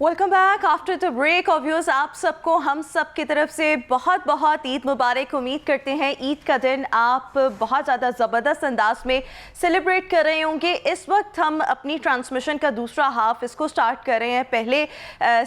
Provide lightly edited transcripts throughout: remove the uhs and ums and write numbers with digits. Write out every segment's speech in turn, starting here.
Welcome back after the break. Obvious आप सबको हम सब की तरफ से बहुत बहुत ईद मुबारक। उम्मीद करते हैं ईद का दिन आप बहुत ज़्यादा ज़बरदस्त अंदाज में सेलिब्रेट कर रहे होंगे। इस वक्त हम अपनी ट्रांसमिशन का दूसरा हाफ इसको स्टार्ट कर रहे हैं। पहले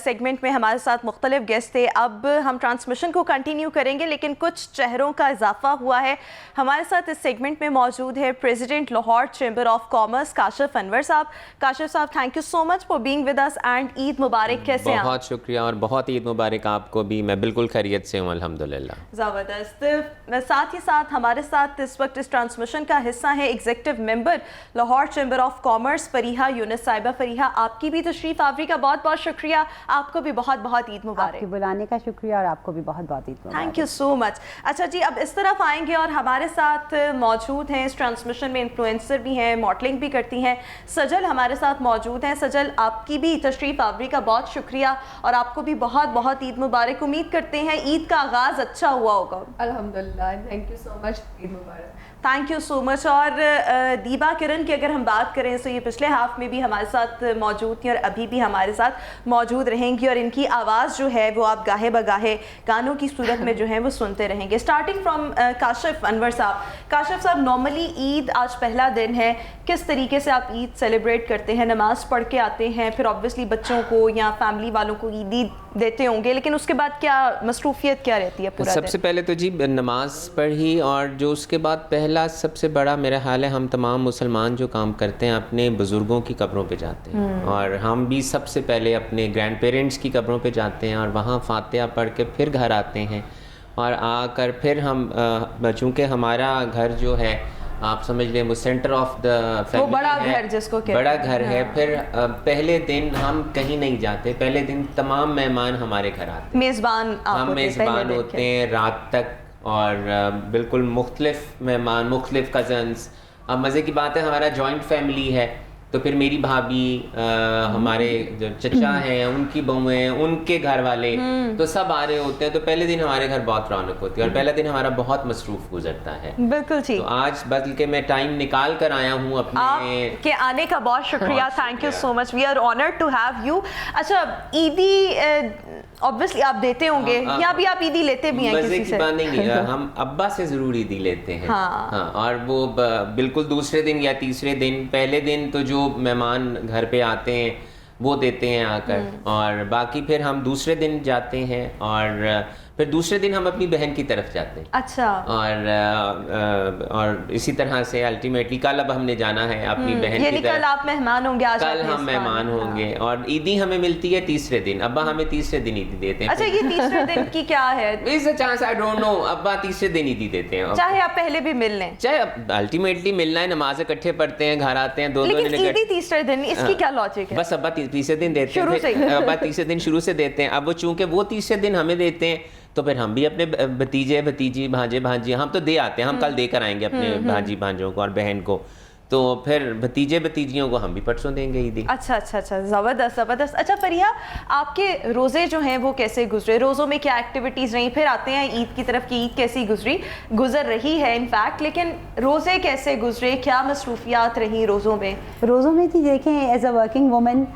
सेगमेंट में हमारे साथ मुख्तलिफ गेस्ट थे, अब हम ट्रांसमिशन को कंटिन्यू करेंगे लेकिन कुछ चेहरों का इजाफा हुआ है। हमारे साथ इस सेगमेंट में मौजूद है president Lahore chamber of commerce Kashif Anwar sahab. Kashif sahab, thank you so much for being with us and Eid मुबारक। कैसे हैं? बहुत शुक्रिया और बहुत ईद मुबारक आपको भी। मैं बिल्कुल खैरियत से हूँ अल्हम्दुलिल्लाह। ज़बरदस्त। साथ ही साथ हमारे साथ इस वक्त इस ट्रांसमिशन का हिस्सा है executive member Lahore chamber of commerce Fariha Yunus साहिबा। फरीहा, आपकी भी तशरीफ आवरी का बहुत बहुत शुक्रिया। आपको भी बहुत बहुत ईद मुबारक। आपके बुलाने का शुक्रिया और आपको भी बहुत बहुत ईद मुबारक। Thank you so much. अच्छा जी, अब इस तरफ आएंगे और हमारे साथ मौजूद हैं इस ट्रांसमिशन में इन्फ्लुएंसर भी हैं, मॉडलिंग भी करती हैं। सजल हमारे साथ मौजूद हैं। सजल, आपकी भी तशरीफ आवरी का बहुत शुक्रिया और आपको भी बहुत बहुत ईद मुबारक। उम्मीद करते हैं ईद का आगाज़ अच्छा हुआ होगा। अल्हम्दुलिल्लाह, thank you so much, Eid मुबारक। Thank you so much. और दीबा किरण की अगर हम बात करें तो ये पिछले हाफ में भी हमारे साथ मौजूद थी और अभी भी हमारे साथ मौजूद रहेंगी और इनकी आवाज़ जो है वो आप गाहे बगाहे गानों की सूरत में जो है वो सुनते रहेंगे। Starting from Kashif Anwar sahab. काशिफ साहब, नॉर्मली ईद आज पहला दिन है, किस तरीके से आप ईद सेलिब्रेट करते हैं? नमाज पढ़ के आते हैं, फिर ऑब्वियसली बच्चों को या फैमिली वालों को ईदी देते होंगे, लेकिन उसके बाद क्या मसरूफियत क्या रहती है पूरा सबसे पहले तो जी नमाज पढ़ी और जो उसके बाद पहला सबसे बड़ा मेरा हाल है, हम तमाम मुसलमान जो काम करते हैं अपने बुज़ुर्गों की कब्रों पे जाते हैं और हम भी सबसे पहले अपने ग्रैंड पेरेंट्स की कब्रों पे जाते हैं और वहाँ फातिहा पढ़ के फिर घर आते हैं और आकर फिर हम चूँकि हमारा घर जो है आप समझ लें वो सेंटर ऑफ द फैमिली, वो बड़ा घर जिसको कहते हैं, बड़ा घर है। फिर पहले दिन हम कहीं नहीं जाते, पहले दिन तमाम मेहमान हमारे घर आते हैं, मेज़बान हम मेज़बान होते हैं रात तक और बिल्कुल मुख्तलिफ मेहमान, मुख्तलिफ कज़न्स। अब मज़े की बात है हमारा जॉइंट फैमिली है तो फिर मेरी भाभी, हमारे जो चचा हैं उनकी बहुएं हैं, उनके घर वाले तो सब आ रहे होते हैं। तो पहले दिन हमारे घर बहुत रौनक होती है और पहला दिन हमारा बहुत मसरूफ गुजरता है। बिल्कुल ठीक। तो आज बल्कि मैं टाइम निकाल कर आया हूँ अपने आपके आने का बहुत शुक्रिया। Thank you so much, we are honoured to have you. अच्छा, ईदी ऑब्वियसली आप देते होंगे या भी आप ईदी लेते भी हैं? मजे की बात नहीं हम अब्बा से जरूर ईदी लेते हैं। हाँ, और वो बिल्कुल दूसरे दिन या तीसरे दिन, पहले दिन तो जो मेहमान घर पे आते हैं वो देते हैं आकर और बाकी फिर हम दूसरे दिन जाते हैं और फिर दूसरे दिन हम अपनी बहन की तरफ जाते हैं। अच्छा। और इसी तरह से अल्टीमेटली कल अब हमने जाना है अपनी बहन की तरफ। कल आप मेहमान होंगे? आज कल हम मेहमान होंगे और ईदी हमें मिलती है तीसरे दिन। अब्बा हमें तीसरे दिन ईदी देते हैं। अच्छा, ये तीसरे दिन की क्या है? Is a chance, I don't know. अब्बा तीसरे दिन ईदी देते हैं, चाहे आप पहले भी मिल लें, चाहे अल्टीमेटली मिलना है। नमाज इकट्ठे पढ़ते हैं, घर आते हैं, दो लेकिन ईदी तीसरे दिन, इसकी क्या लॉजिक है? बस अब्बा तीसरे दिन देते हैं, अब्बा तीसरे दिन शुरू से देते हैं। अब वो चूंकि वो तीसरे दिन हमें देते हैं तो फिर हम भी अपने भतीजे भतीजी भांजे भांजी हम तो दे आते हैं। हम कल देकर आएंगे अपने भांजी भांजों को और बहन को, तो फिर भतीजे भतीजियों को हम भी परसों देंगे ईदी। अच्छा अच्छा अच्छा, ज़बरदस्त ज़बरदस्त। अच्छा फरीहा, आपके रोज़े जो हैं वो कैसे गुजरे? रोज़ों में क्या एक्टिविटीज़ रही? फिर आते हैं ईद की तरफ कि ईद कैसी गुजर रही है इनफैक्ट, लेकिन रोज़े कैसे गुजरे? क्या मसरूफियात रही रोज़ों में? रोज़ों में थी, देखें एज अ वर्किंग वुमन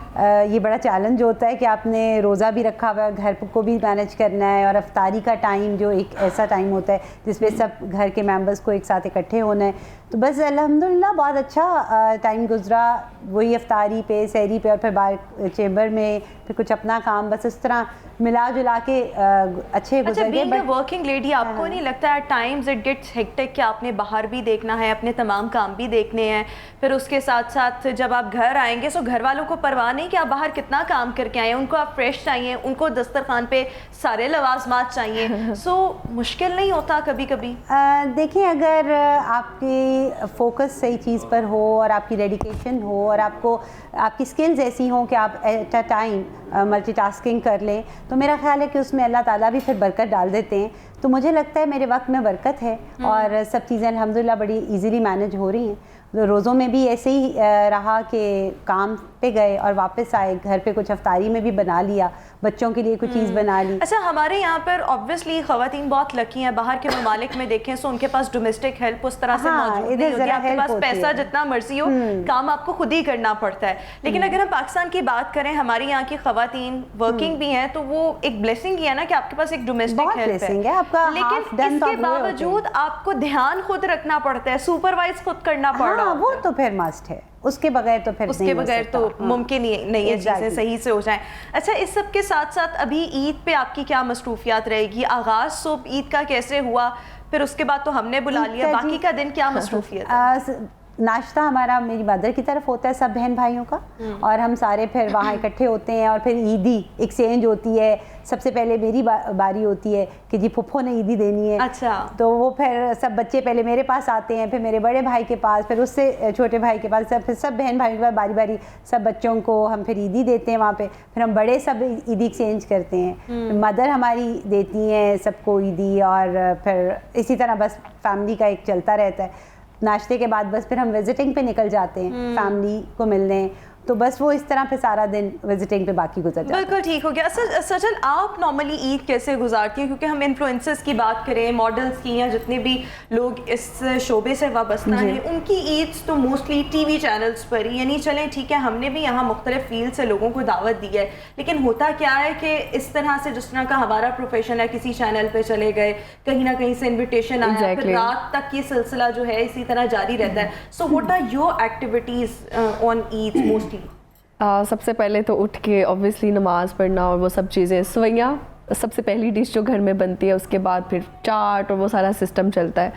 ये बड़ा चैलेंज होता है कि आपने रोज़ा भी रखा हुआ है, घर को भी मैनेज करना है और अफ्तारी का टाइम जो एक ऐसा टाइम होता है जिसमें सब घर के मेंबर्स को एक साथ इकट्ठे होना है। तो बस अल्हम्दुलिल्लाह बहुत अच्छा टाइम गुजरा, वही अफ्तारी पे, सहरी पे और फिर बाहर चैम्बर में फिर कुछ अपना काम, बस इस तरह मिला जुला के अच्छे गुजर गए। बट वर्किंग लेडी, आपको नहीं लगता at times it gets hectic कि आपने बाहर भी देखना है, अपने तमाम काम भी देखने हैं, फिर उसके साथ साथ जब आप घर आएंगे तो घर वालों को परवाह नहीं कि आप बाहर कितना काम करके आए हैं, उनको आप फ्रेश चाहिए, उनको दस्तरखान पे सारे लवाजमात चाहिए। सो मुश्किल नहीं होता कभी कभी? देखिए, अगर आपकी फोकस सही चीज़ पर हो और आपकी डेडिकेशन हो और आपकी स्किल्स ऐसी हों कि आप एट अ टाइम मल्टीटास्किंग कर लें, तो मेरा ख्याल है कि उसमें अल्लाह ताला भी फिर बरकत डाल देते हैं। तो मुझे लगता है मेरे वक्त में बरकत है और सब चीज़ें अल्हम्दुलिल्लाह बड़ी इजीली मैनेज हो रही हैं। तो रोज़ों में भी ऐसे ही रहा कि काम पे गए और वापस आए, घर पे कुछ अफ्तारी में भी बना लिया, बच्चों के लिए कुछ चीज़ बना ली। अच्छा, हमारे यहाँ पर ऑब्वियसली ख़वातीन बहुत लकी हैं, बाहर के ममालिक में देखें तो उनके पास डोमेस्टिक हेल्प उस तरह से मौजूद नहीं होती है, आपके पास पैसा जितना मर्जी हो काम आपको खुद ही करना पड़ता है। लेकिन अगर हम पाकिस्तान की बात करें, हमारे यहाँ की ख़वातीन वर्किंग भी हैं, तो वो एक ब्लेसिंग ही है ना कि आपके पास एक डोमेस्टिक हेल्प है आपका। लेकिन इसके बावजूद आपको ध्यान खुद रखना पड़ता है, सुपरवाइज खुद करना पड़ रहा है। वो तो फिर मस्ट है, उसके बगैर तो फिर उसके बगैर तो मुमकिन ही नहीं है चीज़ें सही से हो जाएं। अच्छा, इस सब के साथ साथ अभी ईद पे आपकी क्या मसरूफियात रहेगी? आगाज़ सुबह ईद का कैसे हुआ, फिर उसके बाद तो हमने बुला लिया, बाकी का दिन क्या मसरूफियत है? नाश्ता हमारा मेरी मदर की तरफ होता है, सब बहन भाइयों का, और हम सारे फिर वहाँ इकट्ठे होते हैं और फिर ईदी एक्सचेंज होती है। सबसे पहले मेरी बारी होती है कि जी फुफ्फो ने ईदी देनी है। अच्छा। तो वो फिर सब बच्चे पहले मेरे पास आते हैं, फिर मेरे बड़े भाई के पास, फिर उससे छोटे भाई के पास, फिर सब बहन भाइयों के पास बारी बारी सब बच्चों को हम फिर ईदी देते हैं वहाँ पे। फिर हम बड़े सब ईदी एक्सचेंज करते हैं। मदर हमारी देती हैं सबको ईदी, और फिर इसी तरह बस फैमिली का एक चलता रहता है। नाश्ते के बाद बस फिर हम विजिटिंग पे निकल जाते हैं फैमिली को मिलने, तो बस वो इस तरह पे सारा दिन विजिटिंग पे बाकी गुजर जाता है। बिल्कुल ठीक हो गया। सजल, आप नॉर्मली ईद कैसे गुजारती हैं? क्योंकि हम इन्फ्लुएंसर्स की बात करें, मॉडल्स की, या जितने भी लोग इस शोबे से वाबस्ता हैं, उनकी ईद तो मोस्टली टीवी चैनल्स पर ही, यानी चलें ठीक है हमने भी यहाँ मुख्तलिफ फील्ड से लोगों को दावत दी है, लेकिन होता क्या है कि इस तरह से जिस तरह का हमारा प्रोफेशन है, किसी चैनल पर चले गए, कहीं ना कहीं से इन्विटेशन आया, फिर रात तक ये सिलसिला जो है इसी तरह जारी रहता है। So what are your activities on Eid mostly? सबसे पहले तो उठ के ऑब्वियसली नमाज़ पढ़ना और वो सब चीज़ें, सवैयाँ सबसे पहली डिश जो घर में बनती है, उसके बाद फिर चाट और वो सारा सिस्टम चलता है।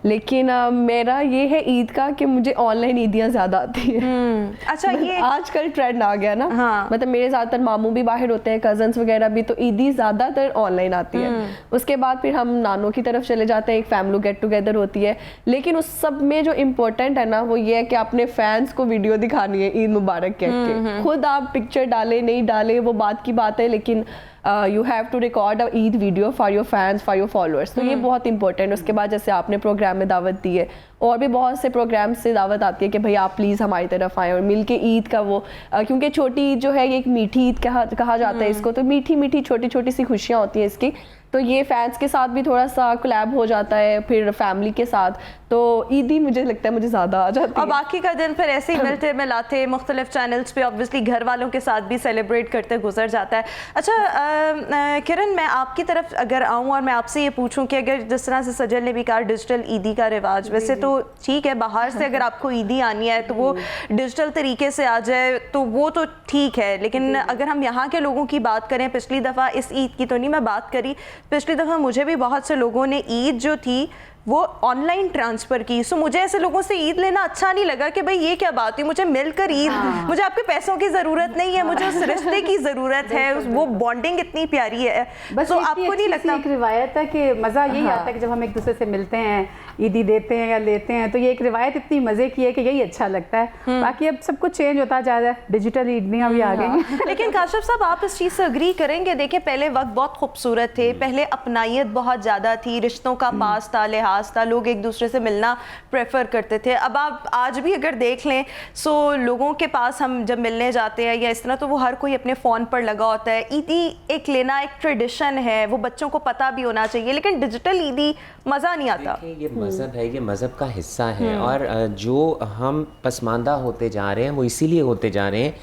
लेकिन मेरा ये है ईद का कि मुझे ऑनलाइन ईदियाँ ज़्यादा आती हैं। अच्छा, ये आजकल ट्रेंड आ गया ना। हाँ। मतलब मेरे ज़्यादातर मामू भी बाहर होते हैं, कज़न्स वगैरह भी, तो ईदी ज़्यादातर ऑनलाइन आती है। उसके बाद फिर हम नानों की तरफ चले जाते हैं, एक फैमिली गेट टुगेदर होती है। लेकिन उस सब में जो इम्पोर्टेंट है ना, वो ये है कि अपने फैंस को वीडियो दिखानी है ईद मुबारक कह के। खुद आप पिक्चर डाले नहीं डाले वो बात की बात है, लेकिन you have to record a Eid video for your fans, for your followers. तो ये बहुत इंपॉर्टेंट है। उसके बाद जैसे आपने प्रोग्राम में दावत दी है, और भी बहुत से प्रोग्राम से दावत आती है कि भाई आप प्लीज़ हमारी तरफ आएँ और मिल के ईद का वो क्योंकि छोटी ईद जो है ये एक मीठी ईद कहा जाता है इसको, तो मीठी मीठी छोटी छोटी सी खुशियाँ होती हैं इसकी। तो ये फैंस के साथ भी थोड़ा सा कोलैब हो जाता है, फिर फैमिली के साथ, तो ईदी मुझे लगता है मुझे ज़्यादा आ जाती है। और बाकी का दिन फिर ऐसे ही मिलते मिलाते मुख्तलिफ चैनल्स पे ऑब्वियसली घर वालों के साथ भी सेलिब्रेट करते गुजर जाता है। अच्छा किरण, मैं आपकी तरफ अगर आऊँ और मैं आपसे ये पूछूं कि अगर जिस तरह से सजल ने भी कहा डिजिटल ईदी का रिवाज, वैसे तो ठीक है बाहर से अगर आपको ईदी आनी है तो वो डिजिटल तरीके से आ जाए तो वो तो ठीक है, लेकिन अगर हम यहाँ के लोगों की बात करें, पिछली दफ़ा इस ईद की तो नहीं मैं बात करी, पिछली दफ़ा मुझे भी बहुत से लोगों ने ईद जो थी वो ऑनलाइन ट्रांसफ़र की। सो मुझे ऐसे लोगों से ईद लेना अच्छा नहीं लगा कि भाई ये क्या बात हुई, मुझे मिलकर ईद, मुझे आपके पैसों की ज़रूरत नहीं है, मुझे उस रिश्ते की ज़रूरत है, वो बॉन्डिंग इतनी प्यारी है। बस तो आपको नहीं लगता एक रिवायत है कि मज़ा यही आता है कि जब हम एक दूसरे से मिलते हैं, ईदी देते हैं या लेते हैं, तो ये एक रिवायत इतनी मज़े की है कि यही अच्छा लगता है। बाकी अब सब कुछ चेंज होता जा रहा है, डिजिटल ईदियाँ भी आ गई। लेकिन काशिफ साहब आप इस चीज़ से अग्री करेंगे? देखिए पहले वक्त बहुत खूबसूरत थे, पहले अपनायत बहुत ज़्यादा थी, रिश्तों का पास था, लिहाज था, लोग एक दूसरे से मिलना प्रेफर करते थे। अब आप आज भी अगर देख लें सो लोगों के पास हम जब मिलने जाते हैं या इस तरह, तो वो हर कोई अपने फ़ोन पर लगा होता है। ईदी एक लेना एक ट्रेडिशन है, वो बच्चों को पता भी होना चाहिए, लेकिन डिजिटल ईदी मज़ा नहीं आता। ये मज़हब है, ये मज़हब का हिस्सा है, और जो हम पसमानदा होते जा रहे हैं वो इसीलिए होते जा रहे हैं,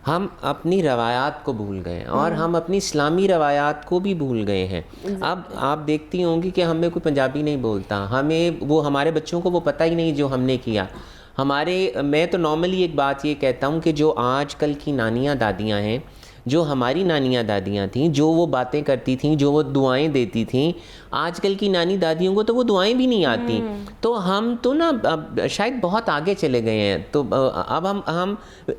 हम अपनी रवायात को भूल गए और हम अपनी इस्लामी रवायात को भी भूल गए हैं। अब आप देखती होंगी कि हमें कोई पंजाबी नहीं बोलता, हमें वो हमारे बच्चों को वो पता ही नहीं जो हमने किया। मैं तो नॉर्मली एक बात ये कहता हूँ कि जो आजकल की नानियाँ दादियाँ हैं, जो हमारी नानियाँ दादियाँ थीं, जो वो बातें करती थीं, जो वो दुआएं देती थीं, आजकल की नानी दादियों को तो वो दुआएं भी नहीं आती। तो हम तो ना अब शायद बहुत आगे चले गए हैं, तो अब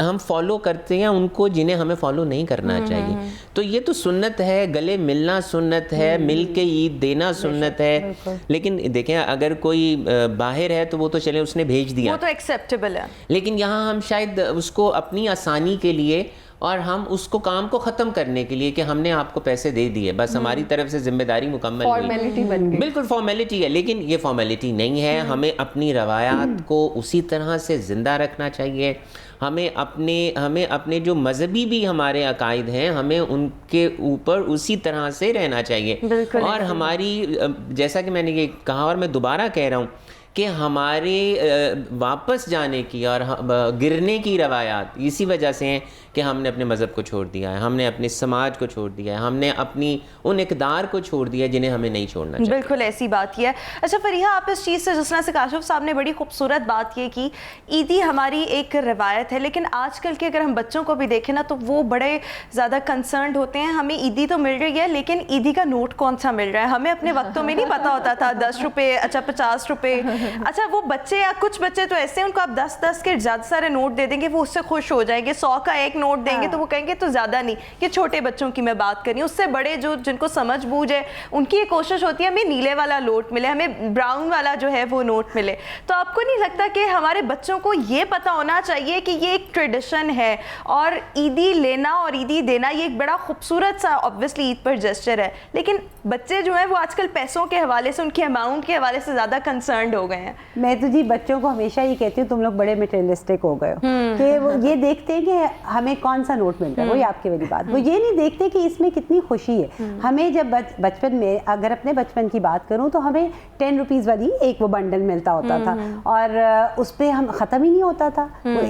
हम फॉलो करते हैं उनको जिन्हें हमें फॉलो नहीं करना चाहिए। तो ये तो सुन्नत है, गले मिलना सुन्नत है, मिल के ईद देना सुन्नत है। लेकिन देखें अगर कोई बाहर है तो वो तो चले उसने भेज दिया, वो तो एक्सेप्टेबल है, लेकिन यहाँ हम शायद उसको अपनी आसानी के लिए और हम उसको काम को ख़त्म करने के लिए कि हमने आपको पैसे दे दिए, बस हमारी तरफ से जिम्मेदारी मुकम्मल हुई, फॉर्मेलिटी बन गई। बिल्कुल फॉर्मेलिटी है, लेकिन ये फॉर्मेलिटी नहीं है। हमें अपनी रवायात को उसी तरह से ज़िंदा रखना चाहिए, हमें अपने जो मजहबी भी हमारे अकायद हैं, हमें उनके ऊपर उसी तरह से रहना चाहिए। और हमारी, जैसा कि मैंने ये कहा और मैं दोबारा कह रहा हूँ कि हमारे वापस जाने की और गिरने की रवायात इसी वजह से हैं कि हमने अपने मज़हब को छोड़ दिया है, हमने अपने समाज को छोड़ दिया है, हमने अपनी उन इक़दार को छोड़ दिया है जिन्हें हमें नहीं छोड़ना चाहिए। बिल्कुल ऐसी बात की है। अच्छा फरीहा, आप इस चीज़ से, जिस तरह से काशिफ साहब ने बड़ी खूबसूरत बात ये की, ईदी हमारी एक रवायत है, लेकिन आजकल के अगर हम बच्चों को भी देखें ना तो वो बड़े ज़्यादा कंसर्न होते हैं, हमें ईदी तो मिल रही है लेकिन ईदी का नोट कौन सा मिल रहा है। हमें अपने वक्तों में नहीं पता होता था 10 रुपये, अच्छा 50 रुपये। अच्छा वो बच्चे या कुछ बच्चे तो ऐसे हैं, उनको आप 10-10 के ज़्यादा सारे नोट दे देंगे, वो उससे खुश हो जाएंगे। 100 का एक नोट देंगे तो वो कहेंगे तो ज़्यादा नहीं। ये छोटे बच्चों की मैं बात कर रही हूँ। उससे बड़े जो जिनको समझ बूझ है उनकी ये कोशिश होती है हमें नीले वाला नोट मिले, हमें ब्राउन वाला जो है वो नोट मिले। तो आपको नहीं लगता कि हमारे बच्चों को ये पता होना चाहिए कि ये एक ट्रेडिशन है और ईदी लेना और ईदी देना ये एक बड़ा खूबसूरत सा ऑब्वियसली ईद पर जेस्चर है, लेकिन बच्चे जो है वो आजकल पैसों के हवाले से, उनके अमाउंट के हवाले से ज़्यादा कंसर्न्ड हो गए हैं। मैं तो जी बच्चों को हमेशा ये कहती हूँ तुम लोग बड़े मटेरियलिस्टिक हो गए हो कि वो ये देखते हैं कि हमें कौन सा नोट मिलता है, वही आपकी वाली बात। वो ये नहीं देखते कि इसमें कितनी खुशी है। हमें जब बचपन में, अगर अपने बचपन की बात करूँ तो हमें 10 रुपीज़ वाली एक वो बंडल मिलता होता था और उस पर हम ख़त्म ही नहीं होता था। वो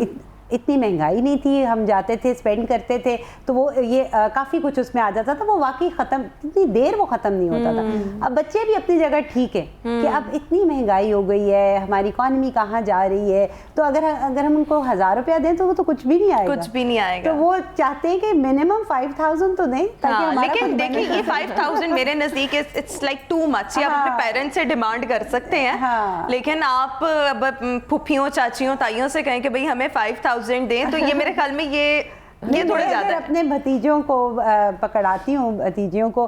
इतनी महंगाई नहीं थी, हम जाते थे स्पेंड करते थे तो वो ये काफ़ी कुछ उसमें आ जाता था, वो वाकई ख़त्म, इतनी देर वो ख़त्म नहीं होता था। अब बच्चे भी अपनी जगह ठीक है कि अब इतनी महंगाई हो गई है, हमारी इकॉनमी कहाँ जा रही है, तो अगर हम उनको 1000 रुपया दें तो वो तो कुछ भी नहीं आएगा, कुछ भी नहीं आएगा। तो वो चाहते हैं कि मिनिमम 5000 तो दें ताकि हमारा लेकिन देखिए ये 5000 मेरे नज़दीक इट्स लाइक टू मच। आप अपने पेरेंट्स से डिमांड कर सकते हैं, लेकिन आप अब फुफियों, चाचियों, ताइयों से कहें कि भाई हमें 5000 दें तो ये मेरे ख्याल में ये थोड़ा ज्यादा है। अपने भतीजों को पकड़ाती हूँ, भतीजियों को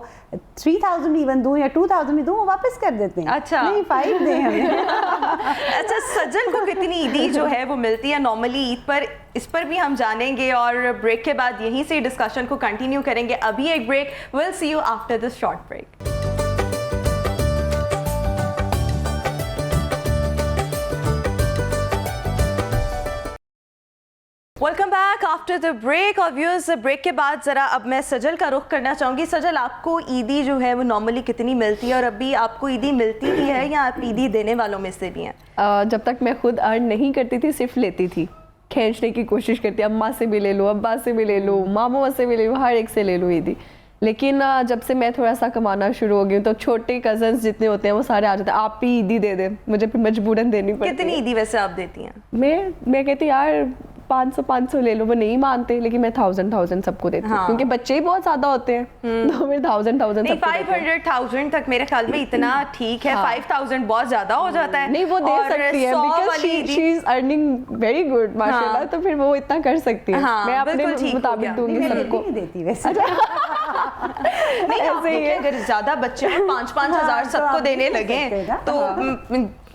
3000 इवन दूं या 2000 भी दूं, वो वापस कर देते हैं। अच्छा नहीं 5 दें हमें। अच्छा सजन को कितनी ईदी जो है वो मिलती है नॉर्मली ईद पर, इस पर भी हम जानेंगे और ब्रेक के बाद यहीं से डिस्कशन को कंटिन्यू करेंगे। अभी एक break, will see you after this short break. Welcome back after the break. और व्यूअर्स ब्रेक के बाद ज़रा अब मैं सजल का रुख करना चाहूँगी। सजल, आपको ईदी जो है वो नॉर्मली कितनी मिलती है और अभी आपको ईदी मिलती ही है या आप ईदी देने वालों में से भी हैं? जब तक मैं खुद अर्न नहीं करती थी सिर्फ लेती थी, खींचने की कोशिश करती, अम्मा से भी ले लो, अब्बा से भी ले लो, मामू से भी ले लो, हर एक से ले लो ईदी। लेकिन जब से मैं थोड़ा सा कमाना शुरू हो गई तो छोटे कजन्स जितने होते हैं वो सारे आ जाते हैं, आप ही ईदी दे दे, मुझे फिर मजबूरन देनी पड़ती है। कितनी ईदी वैसे आप देती हैं? मैं कहती यार 500 ले लो, वो नहीं मानते, लेकिन मैं 1000 सबको देती हूँ क्योंकि बच्चे ही बहुत ज्यादा होते हैं तो मैं 1000 नहीं 500,000 तक मेरे ख्याल में इतना ठीक है। 5000 बहुत ज्यादा हो जाता है। नहीं वो दे सकती है because she is earning very good माशाल्लाह, तो फिर वो इतना कर सकती है। मैं अपने मुताबिक दूंगी सबको। देती वैसे नहीं ऐसे ही अगर ज्यादा बच्चे 5-5 हजार सबको देने लगे तो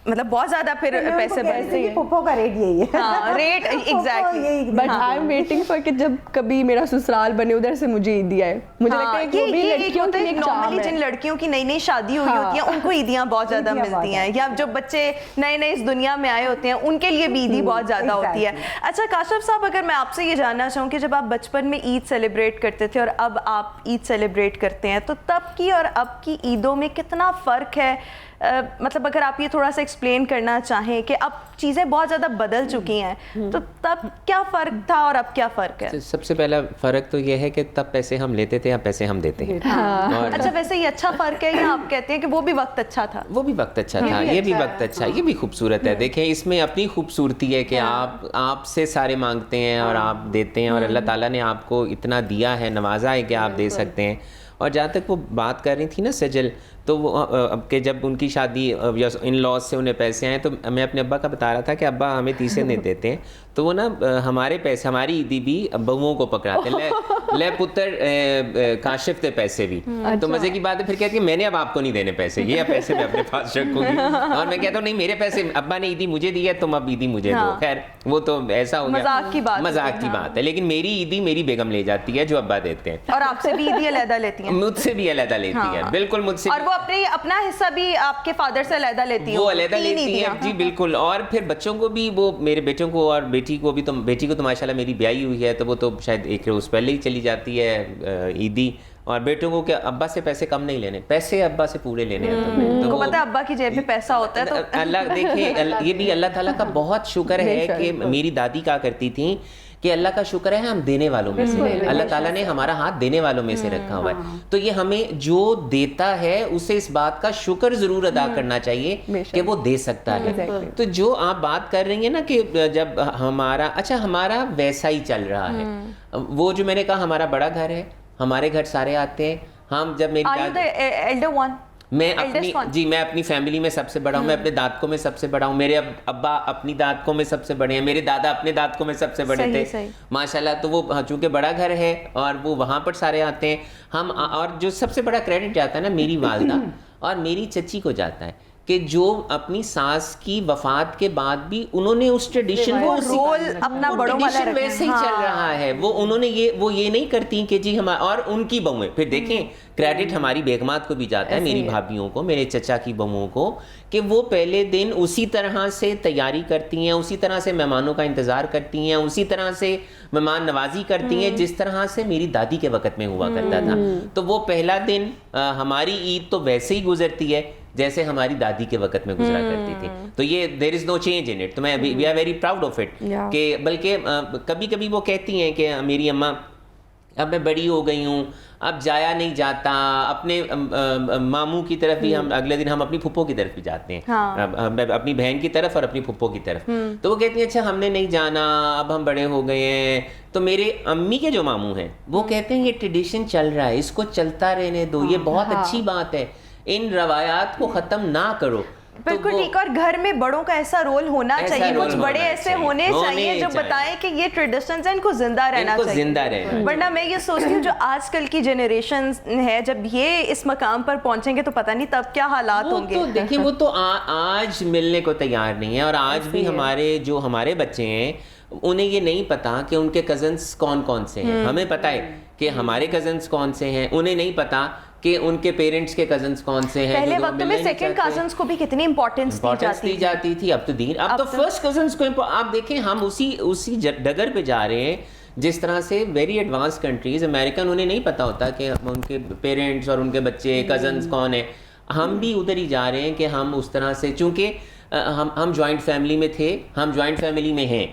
मतलब बहुत ज्यादा फिर पैसे बढ़ते हैं। पुप्पो का रेट यही है। हाँ, rate exactly. But I am waiting for कि जब कभी मेरा ससुराल बने उधर से मुझे ईदी आए। मुझे लगता है कि वो भी लड़कियों की एक नॉर्मली जिन लड़कियों की नई नई शादी हुई होती है उनको ईदियां बहुत ज्यादा मिलती हैं, या जो बच्चे नए नए इस दुनिया में आए होते हैं उनके लिए भी ईदी बहुत ज्यादा होती है। अच्छा काशिफ साहब, अगर मैं आपसे ये जानना चाहूँ कि जब आप बचपन में ईद सेलिब्रेट करते थे और अब आप ईद सेलिब्रेट करते हैं तो तब की और अब की ईदों में कितना फ़र्क है? मतलब अगर आप ये थोड़ा सा एक्सप्लेन करना चाहें कि अब चीज़ें बहुत ज़्यादा बदल चुकी हैं तो तब क्या फ़र्क था और अब क्या फ़र्क है? सबसे पहला फ़र्क तो ये है कि तब पैसे हम लेते थे, अब पैसे हम देते हैं। और अच्छा वैसे ये अच्छा फ़र्क है या आप कहते हैं कि वो भी वक्त अच्छा था? वो भी वक्त अच्छा था, ये भी वक्त अच्छा, ये भी खूबसूरत है। देखें इसमें अपनी खूबसूरती है कि आपसे सारे मांगते हैं और आप देते हैं और अल्लाह ताला ने आपको इतना दिया है, नवाजा है कि आप दे सकते हैं। और जहाँ तक वो बात कर रही थी ना सजल, तो वो अब के जब उनकी शादी या इन लॉज से उन्हें पैसे आए तो मैं अपने अब्बा का बता रहा था कि अब्बा हमें 30 नहीं देते हैं, तो वो ना हमारे पैसे, हमारी ईदी भी बहुओं को पकड़ाते हैं। ले पुत्र काशिफ थे पैसे भी। तो मजे की बात है, फिर कहती है मैंने अब आपको नहीं देने पैसे, ये पैसे मैं अपने पास रखूंगी। और मैं कहता हूँ नहीं मेरे पैसे अब्बा ने ईदी मुझे दी है, तुम अब ईदी मुझे दो। खैर वो तो ऐसा हो गया, मजाक की बात है। लेकिन मेरी ईदी मेरी बेगम ले जाती है जो अब्बा देते हैं, और आपसे भी ईदी अलग लेती है। मुझसे भी अलग लेती है, बिल्कुल मुझसे। और वो अपना हिस्सा भी आपके फादर से अलग लेती है, वो अलग लेती है जी, बिल्कुल। और फिर बच्चों को भी, वो मेरे बेटों को और बेटी को भी, तो बेटी को तो माशाल्लाह मेरी ब्याही हुई है, तो वो तो शायद एक रोज पहले ही चली जाती है ईदी। और बेटों को क्या अब्बा से पैसे कम नहीं लेने, पैसे अब्बा से पूरे लेने हैं। तो पता है अब्बा की जेब में पैसा होता है, तो अल्लाह देखिए, ये भी अल्लाह ताला का बहुत शुक्र है कि मेरी दादी क्या करती थी कि अल्लाह का शुक्र है हम देने वालों में से, अल्लाह ताला ने हमारा हाथ देने वालों में से रखा हुआ है। तो ये हमें जो देता है उसे इस बात का शुक्र जरूर अदा करना चाहिए कि वो दे सकता है। तो जो आप बात कर रही है ना कि जब हमारा वैसा ही चल रहा है। वो जो मैंने कहा हमारा बड़ा घर है, हमारे घर सारे आते हैं। हम जब मेरी मैं अपनी फैमिली में सबसे बड़ा हूँ, मैं अपने दादकों में सबसे बड़ा हूँ। मेरे अब्बा अपनी दादकों में सबसे बड़े हैं, मेरे दादा अपने दादकों में सबसे बड़े थे माशाल्लाह। तो वो चूंकि बड़ा घर है और वो वहाँ पर सारे आते हैं हम। और जो सबसे बड़ा क्रेडिट जाता है ना मेरी वालदा और मेरी चची को जाता है कि जो अपनी सास की वफात के बाद भी उन्होंने उस ट्रेडिशन को रोल अपना बड़ों वाला रखा, वैसे ही चल रहा है। वो उन्होंने ये नहीं करती कि जी हम, और उनकी बहुएं फिर देखें, क्रेडिट हमारी बेगमात को भी जाता है, मेरी भाभियों को, मेरे चचा की बहुओं को, कि वो पहले दिन उसी तरह से तैयारी करती हैं, उसी तरह से मेहमानों का इंतजार करती हैं, उसी तरह से मेहमान नवाजी करती हैं जिस तरह से मेरी दादी के वक्त में हुआ करता था। तो वो पहला दिन हमारी ईद तो वैसे ही गुजरती है जैसे हमारी दादी के वक्त में गुजरा करती थी। तो ये there is no change in it. तो मैं we are very proud of it कि बल्कि कभी कभी वो कहती हैं कि मेरी अम्मा अब मैं बड़ी हो गई हूँ, अब जाया नहीं जाता अपने मामू की तरफ भी। हम अगले दिन हम अपनी फुप्पो की तरफ भी जाते हैं, अपनी बहन की तरफ और अपनी फुप्पो की तरफ। तो वो कहती हैं अच्छा हमने नहीं जाना, अब हम बड़े हो गए हैं। तो मेरे अम्मी के जो मामू हैं वो कहते हैं ये ट्रेडिशन चल रहा है, इसको चलता रहने दो, ये बहुत अच्छी बात है, इन रवायात को ख़त्म ना करो। बिल्कुल ठीक। और घर में बड़ों का ऐसा रोल होना चाहिए, कुछ बड़े ऐसे होने चाहिए जो बताएं कि ये ट्रेडिशंस हैं, इनको जिंदा रहना चाहिए। वरना मैं ये सोचती हूँ जो आजकल की जनरेशन है, जब ये इस मकाम पर पहुंचेंगे तो पता नहीं तब क्या हालात होंगे। तो देखिए वो तो आज मिलने को तैयार नहीं है। और आज भी हमारे बच्चे हैं उन्हें ये नहीं पता कि उनके कजन्स कौन कौन से हैं। हमें पता है कि हमारे कजन्स कौन से हैं, उन्हें नहीं पता कि उनके पेरेंट्स के कजन्स कौन से हैं। पहले वक्त में सेकंड कजन्स को भी कितनी इंपॉर्टेंस दी जाती थी। अब तो फर्स्ट कजन्स को आप देखें, हम उसी डगर पे जा रहे हैं जिस तरह से वेरी एडवांस कंट्रीज अमेरिकन, उन्हें नहीं पता होता कि उनके पेरेंट्स और उनके बच्चे कजन्स कौन है। हम भी उधर ही जा रहे हैं कि हम उस तरह से, चूंकि हम जॉइंट फैमिली में थे, हम जॉइंट फैमिली में हैं,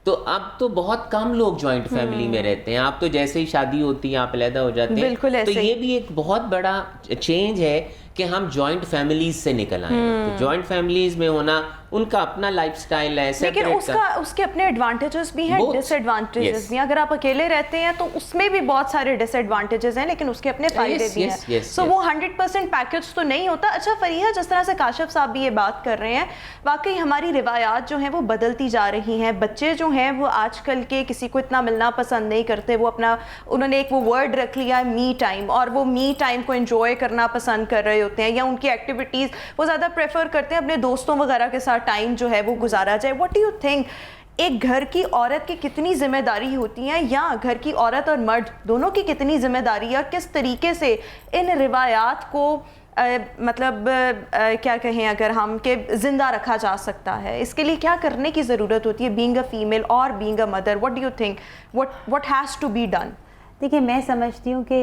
तो अब तो बहुत कम लोग जॉइंट फैमिली में रहते हैं। आप तो जैसे ही शादी होती है आप अलग हो जाते हैं। तो ये भी एक बहुत बड़ा चेंज है कि हम जॉइंट फैमिलीज से निकल आए। तो जॉइंट फैमिलीज में होना उनका अपना लाइफस्टाइल है, लेकिन उसके अपने एडवांटेजेस भी हैं, डिसएडवांटेजेस भी। अगर आप अकेले रहते हैं तो उसमें भी बहुत सारे डिसएडवांटेजेस हैं, लेकिन उसके अपने फायदे भी हैं। सो वो 100% पैकेज तो नहीं होता। अच्छा फरीहा, जिस तरह से काशिफ साहब भी ये बात कर रहे हैं, वाकई हमारी रिवायात जो हैं वो बदलती जा रही हैं। बच्चे जो हैं वो आजकल के किसी को इतना मिलना पसंद नहीं करते। उन्होंने एक वो वर्ड रख लिया है मी टाइम, और वो मी टाइम को एंजॉय करना पसंद कर रहे होते हैं, या उनकी एक्टिविटीज़ वो ज़्यादा प्रेफर करते हैं अपने दोस्तों वगैरह के साथ टाइम जो है वो गुजारा जाए। व्हाट डू यू थिंक, एक घर की औरत की कितनी जिम्मेदारी होती है, या घर की औरत और मर्द दोनों की कितनी जिम्मेदारी है, किस तरीके से इन रिवायात को क्या कहें अगर हम के ज़िंदा रखा जा सकता है? इसके लिए क्या करने की ज़रूरत होती है बीइंग अ फीमेल और being a mother? What do you think, what has to be done? देखिए, मैं समझती हूँ कि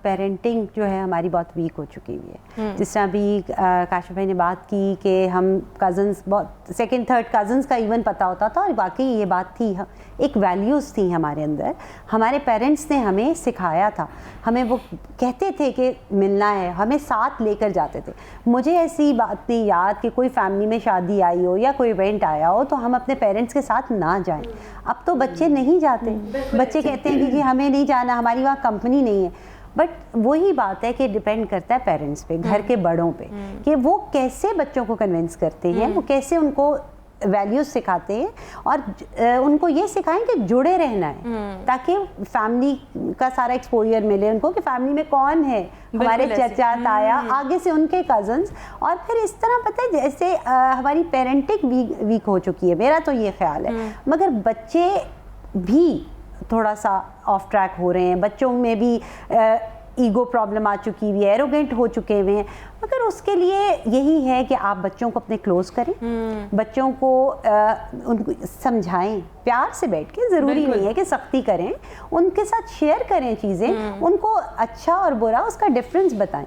पेरेंटिंग जो है हमारी बहुत वीक हो चुकी हुई है। जिस तरह अभी काशिफ भाई ने बात की कि हम कज़न्स, बहुत सेकंड थर्ड कज़न्स का इवन पता होता था, और वाकई ये बात थी, एक वैल्यूज़ थी हमारे अंदर। हमारे पेरेंट्स ने हमें सिखाया था, हमें वो कहते थे कि मिलना है, हमें साथ लेकर जाते थे। मुझे ऐसी बात नहीं याद कि कोई फैमिली में शादी आई हो या कोई इवेंट आया हो तो हम अपने पेरेंट्स के साथ ना जाएं। अब तो बच्चे नहीं जाते, बच्चे कहते हैं कि हमें नहीं जाना, हमारी वहाँ कंपनी नहीं है। बट वही बात है कि डिपेंड करता है पेरेंट्स पे, घर के बड़ों पे, कि वो कैसे बच्चों को कन्विंस करते हैं, वो कैसे उनको वैल्यूज सिखाते हैं और उनको ये सिखाएं कि जुड़े रहना है, ताकि फैमिली का सारा एक्सपोजर मिले उनको कि फैमिली में कौन है, हमारे चचा ताया, आगे से उनके कजन्स। और फिर इस तरह पता है जैसे हमारी पेरेंटिंग वीक हो चुकी है, मेरा तो ये ख्याल है, मगर बच्चे भी थोड़ा सा ऑफ ट्रैक हो रहे हैं, बच्चों में भी ईगो प्रॉब्लम आ चुकी हुई है, एरोगेंट हो चुके हुए हैं। मगर उसके लिए यही है कि आप बच्चों को अपने क्लोज करें, बच्चों को उनको समझाएं प्यार से बैठ के, ज़रूरी नहीं है कि सख्ती करें, उनके साथ शेयर करें चीज़ें, उनको अच्छा और बुरा उसका डिफरेंस बताएं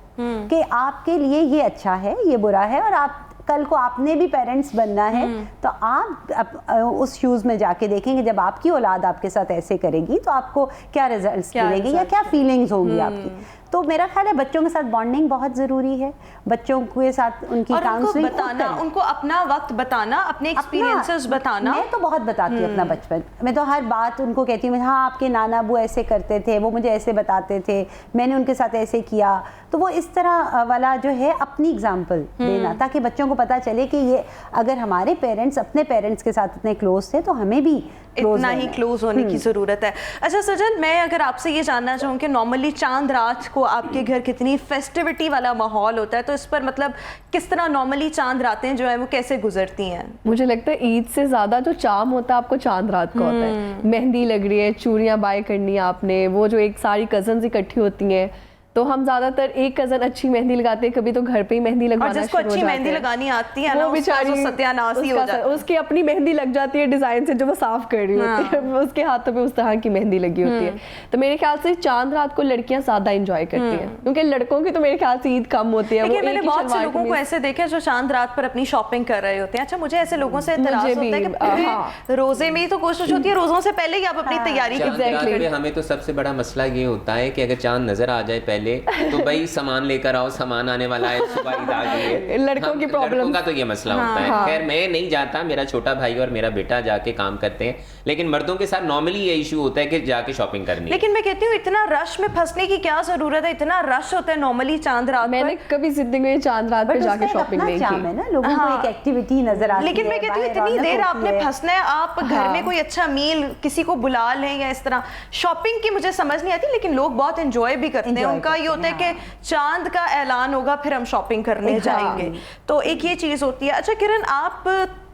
कि आपके लिए ये अच्छा है, ये बुरा है, और आप कल को आपने भी पेरेंट्स बनना है तो आप उस शूज़ में जाके देखेंगे जब आपकी औलाद आपके साथ ऐसे करेगी तो आपको क्या रिजल्ट्स मिलेंगे या क्या फीलिंग्स होंगी आपकी। तो मेरा ख्याल है बच्चों के साथ बॉन्डिंग बहुत ज़रूरी है, बच्चों के साथ उनकी काउंसलिंग बताना, उनको अपना वक्त बताना, अपने एक्सपीरियंसेस बताना। मैं तो बहुत बताती हूँ अपना बचपन, मैं तो हर बात उनको कहती हूँ, हाँ आपके नाना अबू ऐसे करते थे, वो मुझे ऐसे बताते थे, मैंने उनके साथ ऐसे किया। तो वो इस तरह वाला जो है अपनी एग्जाम्पल देना, ताकि बच्चों को पता चले कि ये अगर हमारे पेरेंट्स अपने पेरेंट्स के साथ इतने क्लोज थे तो हमें भी इतना ही क्लोज होने की ज़रूरत है। अच्छा सजल, मैं अगर आपसे ये जानना चाहूँ कि नॉर्मली चांद रात को आपके घर कितनी फेस्टिविटी वाला माहौल होता है, तो इस पर मतलब किस तरह नॉर्मली चांद रातें जो है वो कैसे गुजरती हैं? मुझे लगता है ईद से ज़्यादा जो चार्म होता है आपको चांद रात का होता है। मेहंदी लग रही है, चूड़ियाँ बाय करनी है आपने, वो जो एक सारी कजन्स इकट्ठी होती हैं, तो हम ज्यादातर एक कजन अच्छी मेहंदी लगाते हैं, कभी तो घर पे ही मेहंदी लगवाना शुरू हो जाते हैं। जिसको अच्छी मेहंदी लगानी आती है ना, वो बेचारी सत्यानाश ही हो जाता है, उसकी अपनी मेहंदी लग जाती है डिजाइन से जो वो साफ कर रही होती है, उसके हाथों पे उस तरह की मेहंदी लगी होती है। तो मेरे ख्याल से चांद रात को लड़कियां ज्यादा एंजॉय करती हैं, क्योंकि लड़कों की तो मेरे ख्याल से ईद कम होती है। मैंने बहुत से लोगों को ऐसे देखा जो चांद रात पर अपनी शॉपिंग कर रहे होते हैं। अच्छा, मुझे ऐसे लोगों से इतराज होता है कि रोजे में ही तो कोशिश होती है रोजों से पहले ही आप अपनी तैयारी करें। हमें तो सबसे बड़ा मसला ये होता है कि अगर चांद नजर आ जाए पहले तो भाई सामान लेकर आओ, सामान आने वाला है, सुबह ईद आ गई है। लड़कों की प्रॉब्लम, लड़कों का तो ये मसला होता है। खैर मैं नहीं जाता, मेरा छोटा भाई और मेरा बेटा जाके काम करते हैं, लेकिन मर्दों के साथ नॉर्मली ये इशू होता है कि जाके शॉपिंग करनी। लेकिन मैं कहती हूँ इतना रश में फंसने की क्या जरूरत है, इतना रश होता है नॉर्मली चांद रात। मैंने कभी जिंदगी में चांद रात पे जाके शॉपिंग नहीं की है ना, लोगों को एक एक्टिविटी नजर आती है। लेकिन मैं कहती हूँ इतनी देर आपने फंसना है, आप घर में कोई अच्छा मील किसी को बुला लें या इस तरह। शॉपिंग की मुझे समझ नहीं आती, लेकिन लोग बहुत एंजॉय भी करते हैं। उनका ये होता है कि चांद का ऐलान होगा फिर हम शॉपिंग करने जाएंगे, तो एक ये चीज होती है। अच्छा किरण, आप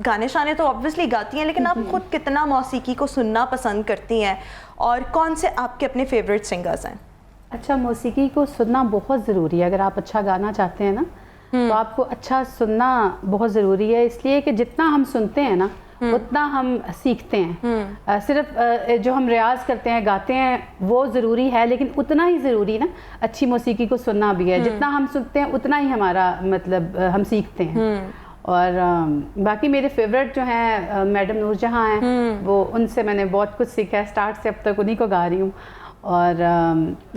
गाने शाने तो ऑब्वियसली गाती हैं, लेकिन आप खुद कितना मौसीकी को सुनना पसंद करती हैं और कौन से आपके अपने फेवरेट सिंगर्स हैं? अच्छा, मौसीकी को सुनना बहुत ज़रूरी है। अगर आप अच्छा गाना चाहते हैं ना तो आपको अच्छा सुनना बहुत ज़रूरी है, इसलिए कि जितना हम सुनते हैं ना उतना हम सीखते हैं। सिर्फ जो हम रियाज करते हैं गाते हैं वो ज़रूरी है, लेकिन उतना ही ज़रूरी ना अच्छी मौसीकी को सुनना भी है। जितना हम सुनते हैं उतना ही हमारा मतलब हम सीखते हैं। और बाकी मेरे फेवरेट जो हैं मैडम नूरजहां हैं, वो उनसे मैंने बहुत कुछ सीखा है, स्टार्ट से अब तक उन्हीं को गा रही हूँ। और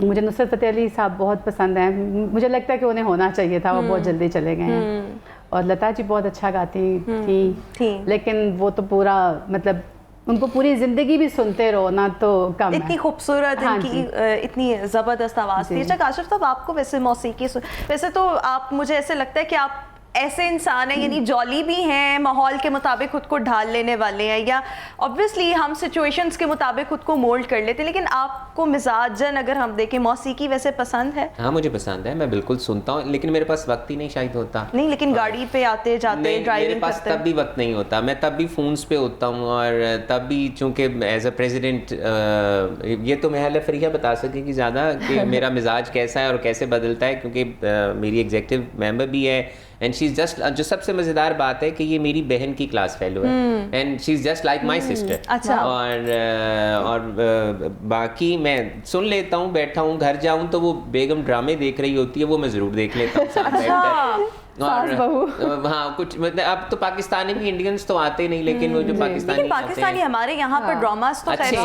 मुझे नुसरत फ़तेह अली साहब बहुत पसंद हैं, मुझे लगता है कि उन्हें होना चाहिए था, वो बहुत जल्दी चले गए हैं। और लता जी बहुत अच्छा गाती थी, लेकिन वो तो पूरा मतलब उनको पूरी ज़िंदगी भी सुनते रहो ना तो कम है। इतनी खूबसूरत इनकी इतनी ज़बरदस्त आवाज़ थी। अच्छा काशिफ साहब, आपको वैसे मौसीकी वैसे तो आप मुझे ऐसे लगता है कि आप ऐसे इंसान हैं, यानी जॉली भी हैं, माहौल के मुताबिक खुद को ढाल लेने वाले हैं, या ऑब्वियसली हम सिचुएशंस के मुताबिक खुद को मोल्ड कर लेते हैं, लेकिन आपको मिजाजन अगर हम देखें मौसीकी वैसे पसंद है? हाँ मुझे पसंद है, मैं बिल्कुल सुनता हूँ, लेकिन मेरे पास वक्त ही नहीं शायद होता। नहीं, लेकिन गाड़ी पे आते जाते ड्राइविंग मेरे पास तब भी वक्त नहीं होता, मैं तब भी फ़ोन्स पे होता हूँ। और तब भी चूँकि एज अ प्रेसिडेंट ये तो महल फरिया बता सकेगी ज़्यादा कि मेरा मिजाज कैसा है और कैसे बदलता है, क्योंकि मेरी एग्जीक्यूटिव मेंबर भी है एंड शी इज़ जस्ट, जो सबसे मज़ेदार बात है कि ये मेरी बहन की क्लास फेलो है and she is just like my sister. अच्छा। और बाकी मैं सुन लेता हूँ, बैठा हूँ, घर जाऊँ तो वो बेगम ड्रामे देख रही होती है, वो मैं ज़रूर देख लेता हूँ साथ बैठकर। और हाँ कुछ मतलब अब तो पाकिस्तानी भी इंडियंस तो आते नहीं, लेकिन वो जो पाकिस्तानी हमारे यहाँ पर ड्रामास तो अच्छे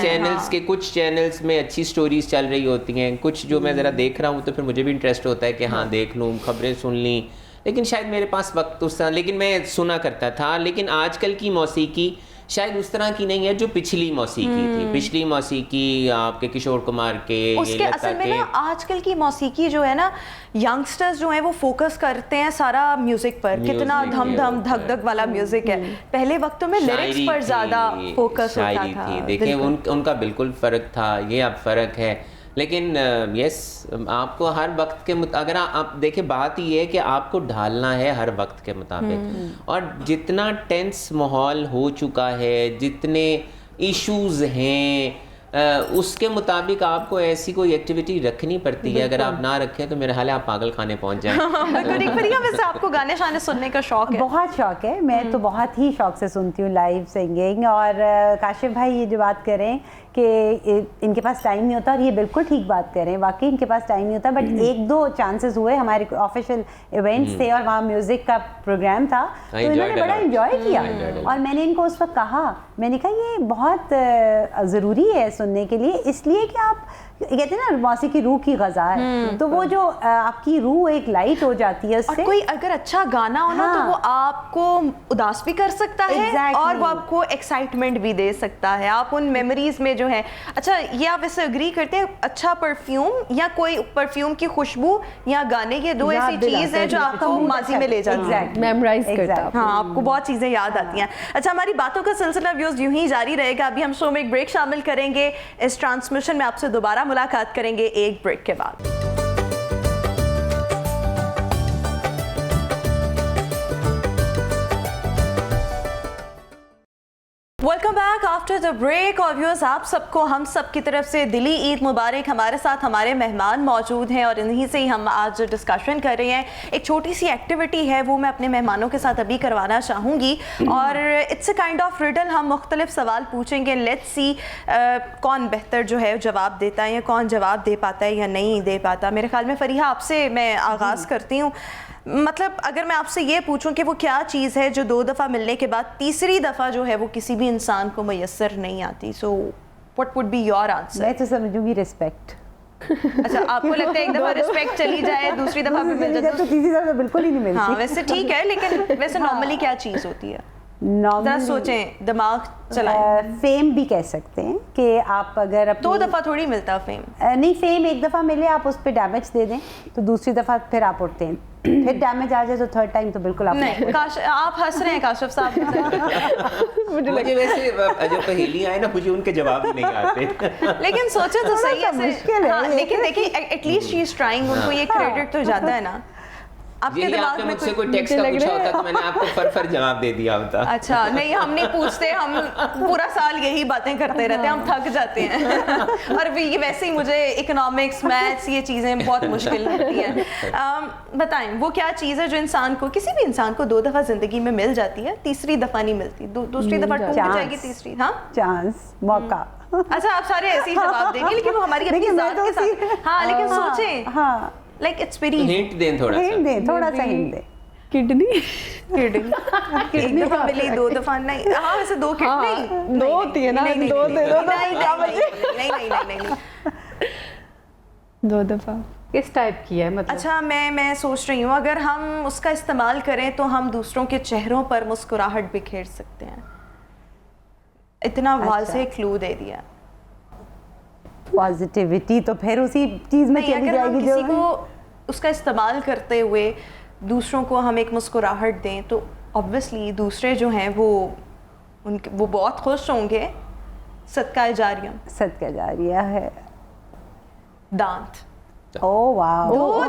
चैनल्स के, कुछ चैनल्स में अच्छी स्टोरीज चल रही होती हैं, कुछ जो मैं ज़रा देख रहा हूँ तो फिर मुझे भी इंटरेस्ट होता है कि हाँ देख लूँ, खबरें सुन ली, लेकिन शायद मेरे पास वक्त उस तरह, लेकिन मैं सुना करता था। लेकिन आजकल की मौसीकी शायद उस तरह की नहीं है जो पिछली मौसीकी थी। पिछली मौसीकी आपके किशोर कुमार के, उसके असल में ना आजकल की मौसीकी जो है ना, यंगस्टर्स जो है वो फोकस करते हैं सारा म्यूजिक पर, कितना धम धम धक धक वाला म्यूजिक है। पहले वक्तों में लिरिक्स पर ज्यादा फोकस होता था। देखिए उनका बिल्कुल फ़र्क था, ये अब फ़र्क है। लेकिन यस, आपको हर वक्त के अगर आप देखिए, बात ये है कि आपको ढालना है हर वक्त के मुताबिक। और जितना टेंस माहौल हो चुका है, जितने इश्यूज हैं, उसके मुताबिक आपको ऐसी कोई एक्टिविटी रखनी पड़ती है। अगर आप ना रखें तो मेरे ख्याल है आप पागल खाने पहुंच जाएं। वैसे आपको गाने शाने सुनने का शौक है? बहुत शौक है, मैं तो बहुत ही शौक से सुनती हूँ लाइव सिंगिंग। और काशिफ भाई ये जो बात करें कि इनके पास टाइम नहीं होता, और ये बिल्कुल ठीक बात कर रहे हैं, वाकई इनके पास टाइम नहीं होता। बट एक दो चांसेस हुए, हमारे ऑफिशियल इवेंट्स थे और वहाँ म्यूजिक का प्रोग्राम था, तो इन्होंने बड़ा एंजॉय किया। और मैंने इनको उस वक्त कहा, मैंने कहा ये बहुत ज़रूरी है सुनने के लिए, इसलिए कि आप कहते हैं ना मौसीकी रूह की ग़ज़ा है, तो वो जो आपकी रूह एक लाइट हो जाती है उससे। और कोई अगर अच्छा गाना हो ना, तो वो आपको उदास भी कर सकता है और वो आपको एक्साइटमेंट भी दे सकता है। आप उन मेमोरीज में जो है, अच्छा ये आप वैसे एग्री करते हैं, अच्छा परफ्यूम या कोई परफ्यूम की खुशबू या गाने के दो ऐसी चीज है जो आपको माजी में ले जाती है, मेमोराइज करता है। हाँ, आपको बहुत चीजें याद आती हैं। अच्छा, हमारी बातों का सिलसिला व्यूअर्स यूं ही जारी रहेगा। अभी हम शो में एक ब्रेक शामिल करेंगे। इस ट्रांसमिशन में आपसे दोबारा मुलाकात करेंगे एक ब्रेक के बाद। Welcome back after the break. और व्यूअर्स, आप सबको हम सब की तरफ से दिली ईद मुबारक। हमारे साथ हमारे मेहमान मौजूद हैं और इन्हीं से ही हम आज डिस्कशन कर रहे हैं। एक छोटी सी एक्टिविटी है, वो मैं अपने मेहमानों के साथ अभी करवाना चाहूँगी। और it's a kind of riddle. हम मुख्तलिफ सवाल पूछेंगे, लेट्स सी कौन बेहतर जो है जवाब देता है या कौन जवाब दे पाता है या नहीं दे पाता। मेरे ख्याल में फरीहा, आपसे मैं आगाज़ करती हूँ। मतलब अगर मैं आपसे ये पूछूं कि वो क्या चीज़ है जो 2 दफ़ा मिलने के बाद तीसरी दफ़ा जो है वो किसी भी इंसान को मयसर नहीं आती, so what would be your answer? मैं तो समझूंगी रिस्पेक्ट। अच्छा, आपको लगता है एक दफ़ा रिस्पेक्ट चली जाए, दूसरी दफ़ा भी मिल जाए तो तीसरी दफ़ा बिल्कुल ही नहीं मिलती। हाँ, वैसे ठीक है, लेकिन वैसे नॉर्मली क्या चीज़ होती है? जरा सोचें, दिमाग चलाएं। फेम भी कह सकते हैं कि आप अगर 2 दफ़ा थोड़ी मिलता फेम। नहीं, फेम एक दफ़ा मिले, आप उस पर डैमेज दे दें तो दूसरी दफ़ा फिर आप उठते हैं, फिर डैमेज आ जाए तो थर्ड टाइम तो बिल्कुल आप नहीं। आप हंस रहे हैं काशिफ साहब। मुझे वैसे जो पहेली आए ना, मुझे उनके जवाब ही नहीं आते। लेकिन सोचे तो सही है, मुश्किल है। हाँ, लेकिन देखिए एटलीस्ट शी इज ट्राइंग, उनको ये क्रेडिट तो जाता है ना। आपके दिमाग में मुझसे कोई टेक्स्ट का पूछा होता तो मैंने आपको फर जवाब दे दिया होता। अच्छा, नहीं, हम नहीं पूछते, हम पूरा साल यही बातें करते रहते हैं, हम थक जाते हैं। और ये वैसे ही मुझे इकोनॉमिक्स, मैथ्स, ये चीज़ें बहुत मुश्किल लगती हैं। बताएं वो क्या चीज़ है जो इंसान को, किसी भी इंसान को 2 दफ़ा ज़िंदगी में मिल जाती है, तीसरी दफ़ा नहीं मिलती, दूसरी दफ़ा टूट जाएगी, तीसरी हाँ चांस, मौका। अच्छा, आप सारे ऐसे ही जवाब देंगे, लेकिन वो हमारी अपनी ज़ात के साथ। हाँ, लेकिन सोचें, हाँ, लाइक इट्स वेरी हिंट दें, थोड़ा सा हिंट दें, थोड़ा सा हिंट दें। किडनी। एक दफा मिली, 2 दफा नहीं। हाँ, वैसे 2 नहीं, 2 होती है ना, 2 दफा। किस टाइप की है मतलब? अच्छा, मैं सोच रही हूँ अगर हम उसका इस्तेमाल करें तो हम दूसरों के चेहरों पर मुस्कुराहट बिखेर सकते हैं। इतना वाज़ेह क्लू दे दिया। पॉजिटिविटी तो फिर उसी चीज में चली अगर हम जाएगी किसी जो को उसका इस्तेमाल करते हुए दूसरों को हम एक मुस्कुराहट दें तो ऑब्वियसली दूसरे जो हैं वो बहुत खुश होंगे। सदका जारिया। सदका जारिया है। दांत। ओह वाह। 2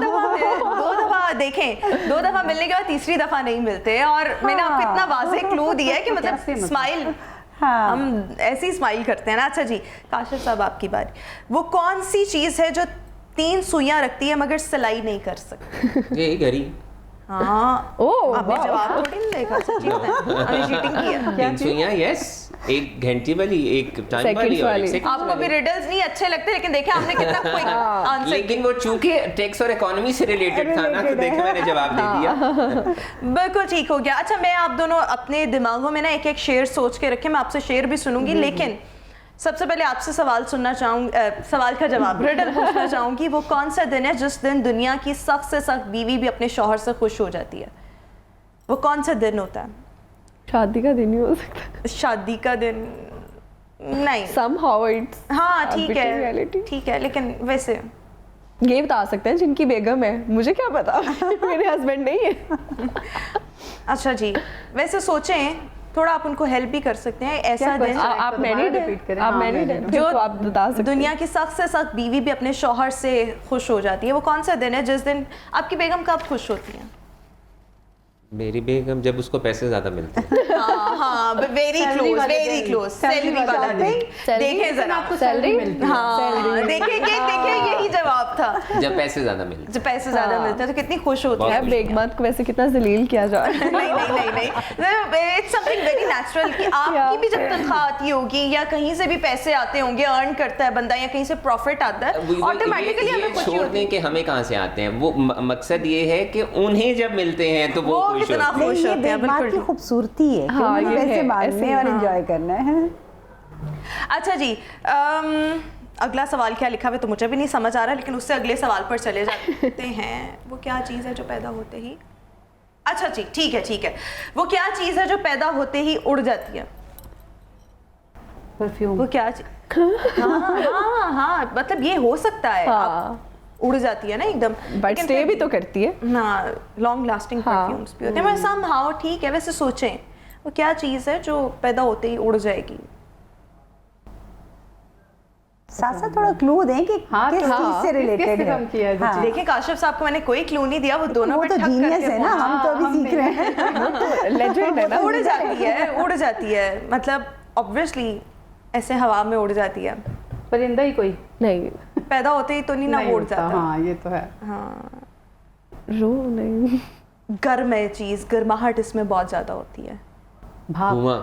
दफा देखें, 2 दफा मिलने के बाद तीसरी दफा नहीं मिलते। और मैंने आपको इतना वाज़ेह क्लू दिया है कि मतलब स्माइल, हाँ, हम ऐसी स्माइल करते हैं ना। अच्छा जी, काशिफ साहब आपकी बारी। वो कौन सी चीज़ है जो 3 सुइयां रखती है मगर सिलाई नहीं कर सकती? ये घड़ी। हाँ, आपने जवाब थोड़ी नहीं देखा, सच्ची हमने चीटिंग किया। 3 सुइयां, यस, एक घंटी वाली, एक टाइम वाली और एक सेकंड वाली। आपको भी रिडल्स नहीं अच्छे लगते, लेकिन देखिए हमने कितना क्विक आंसर। लेकिन वो चूंकि टैक्स और इकोनॉमी से रिलेटेड था ना, तो देखिए मैंने जवाब दे दिया। बिल्कुल ठीक हो गया। अच्छा, मैं आप दोनों अपने दिमागों में ना एक एक शेर सोच के रखें, मैं आपसे शेर भी सुनूंगी, लेकिन सबसे पहले आपसे सवाल सुनना चाहूँगी, सवाल का जवाब रिडल पूछना चाहूँगी। वो कौन सा दिन है जिस दिन दुनिया की सख्त से सख्त बीवी भी अपने शौहर से खुश हो जाती है? वो कौन सा दिन होता है? शादी का दिन ही हो सकता है, शादी का दिन नहीं, somehow it's हाँ a ठीक bit in है reality. ठीक है, लेकिन वैसे ये बता सकते हैं जिनकी बेगम है, मुझे क्या पता मेरे हस्बैंड नहीं है। अच्छा जी, वैसे सोचें थोड़ा, आप उनको हेल्प भी कर सकते हैं। ऐसा दिन आप मैरिड हैं, आप मैरिड हैं, जो तो आप बता सकते हैं। दुनिया की सख्त से सख्त बीवी भी अपने शौहर से खुश हो जाती है, वो कौन सा दिन है जिस दिन आपकी बेगम कब खुश होती है? मेरी बेगम जब उसको पैसे ज़्यादा मिलते हैं। हाँ, वेरी क्लोज सैलरी वाला दिन। देखें जरा, सैलरी, हाँ देखें यही जवाब था, जब पैसे ज़्यादा मिलते हैं। जब पैसे ज्यादा मिलते हैं तो कितनी खुश होती है। बेगमत को वैसे कितना जलील किया जा रहा है। नहीं, इट्स समथिंग वेरी नेचुरल कि आपकी भी जब तनख्वाह आती होगी या कहीं से भी पैसे आते होंगे, अर्न करता है बंदा या कहीं से प्रॉफिट आता है, ऑटोमेटिकली हमें खुशी छोड़ होती दें है। कि हमें कहाँ से आते हैं, वो मकसद ये है कि उन्हें जब मिलते हैं तो वो खुश कितना होते हैं। खुश ये होते हैं, बेगमात की बिल्कुल। खूबसूरती है कि हाँ, उन्हें ये पैसे है, मांगने ऐसे और ही, एंजॉय करना है। अच्छा जी, अगला सवाल क्या लिखा हुआ है तो मुझे भी नहीं समझ आ रहा, लेकिन उससे अगले सवाल पर चले जाते हैं। वो क्या चीज़ है जो पैदा होते ही, अच्छा जी ठीक है, वो क्या चीज़ है जो पैदा होते ही उड़ जाती है? परफ्यूम। वो क्या हाँ, मतलब ये हो सकता है, हाँ, उड़ जाती है ना एकदम, बट स्टे भी तो करती है। ना, लॉन्ग लास्टिंग परफ्यूम्स भी होते हैं। बस somehow ठीक है, वैसे सोचें वो क्या चीज़ है जो पैदा होते ही उड़ जाएगी? साथ साथ थोड़ा क्लू दें कि हाँ, किस चीज से रिलेटेड है। किया है हाँ। देखें काशिफ साहब को मैंने कोई क्लू नहीं दिया, वो दोनों वो पे तो ठक जीनियस करके है ना, हम तो अभी सीख रहे हैं। लेजेंड है ना। उड़ जाती है, मतलब ऑब्वियसली ऐसे हवा में उड़ जाती है, परिंदा ही कोई नहीं, पैदा होते ही तो नहीं ना नहीं उड़ होता, जाता। हाँ ये तो है। रो नहीं, गर्म है चीज, गर्माहट इसमें बहुत ज्यादा होती है। भाप, धुआं,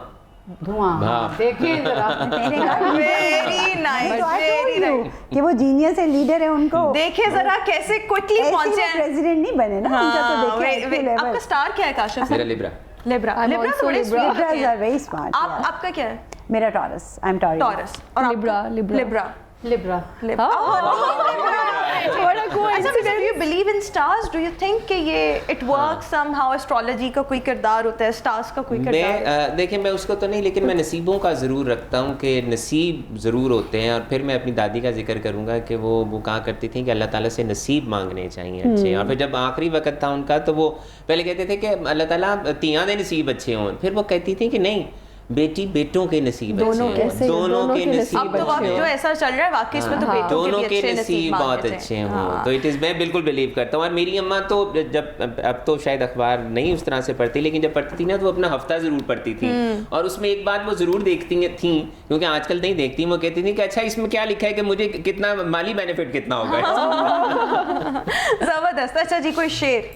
धुआं। भाप। देखिए जरा। Very nice, very nice. कि वो जीनियस है, लीडर है, उनको देखे जरा कैसे क्विकली पहुंचे हैं। प्रेसिडेंट नहीं बने ना, उनका तो हाँ, देखिए आपका स्टार क्या है काशिफ? मेरा Libra. Libra. I'm Libra also तो बड़े Libra. sweet Libras हैं। are very smart, आप yeah. आपका क्या है? मेरा taurus, I am taurus. Taurus. और आपका? Libra. Libra. Libra. Libra. What a अच्छा, coincidence. do you believe in stars? Do you think कि ये it works somehow? एस्ट्रोलॉजी का कोई किरदार होता है, स्टार्स का कोई किरदार? मैं देखिए, मैं उसको तो नहीं, लेकिन मैं नसीबों का ज़रूर रखता हूँ कि नसीब ज़रूर होते हैं। और फिर मैं अपनी दादी का जिक्र करूँगा कि वो कहा करती थी कि अल्लाह ताला से नसीब मांगने चाहिए अच्छे। और फिर जब आखिरी वक्त था उनका, तो वो पहले कहते थे कि अल्लाह ताला तियां दे नसीब अच्छे हों, फिर वो कहती थी कि नहीं, बेटी बेटों के नसीब अच्छे हैं, दोनों के नसीब अब तो वक्त अच्छे जो हों, ऐसा चल रहा है वाकई इसमें तो बेटों दोनों के के भी अच्छे नसीब मांगने बहुत चाहिए। अच्छे हों। हाँ। तो इट इज़, मैं बिल्कुल बिलीव करता हूँ। और मेरी अम्मा तो जब अब तो शायद अखबार नहीं उस तरह से पढ़ती, लेकिन जब पढ़ती थी ना तो वो अपना हफ्ता ज़रूर पढ़ती थी। और उसमें एक बात वो ज़रूर देखती थी, क्योंकि आजकल नहीं देखती, वो कहती थी कि अच्छा इसमें क्या लिखा है कि मुझे कितना माली बेनिफिट कितना होगा। जबरदस्त। अच्छा जी, कोई शेर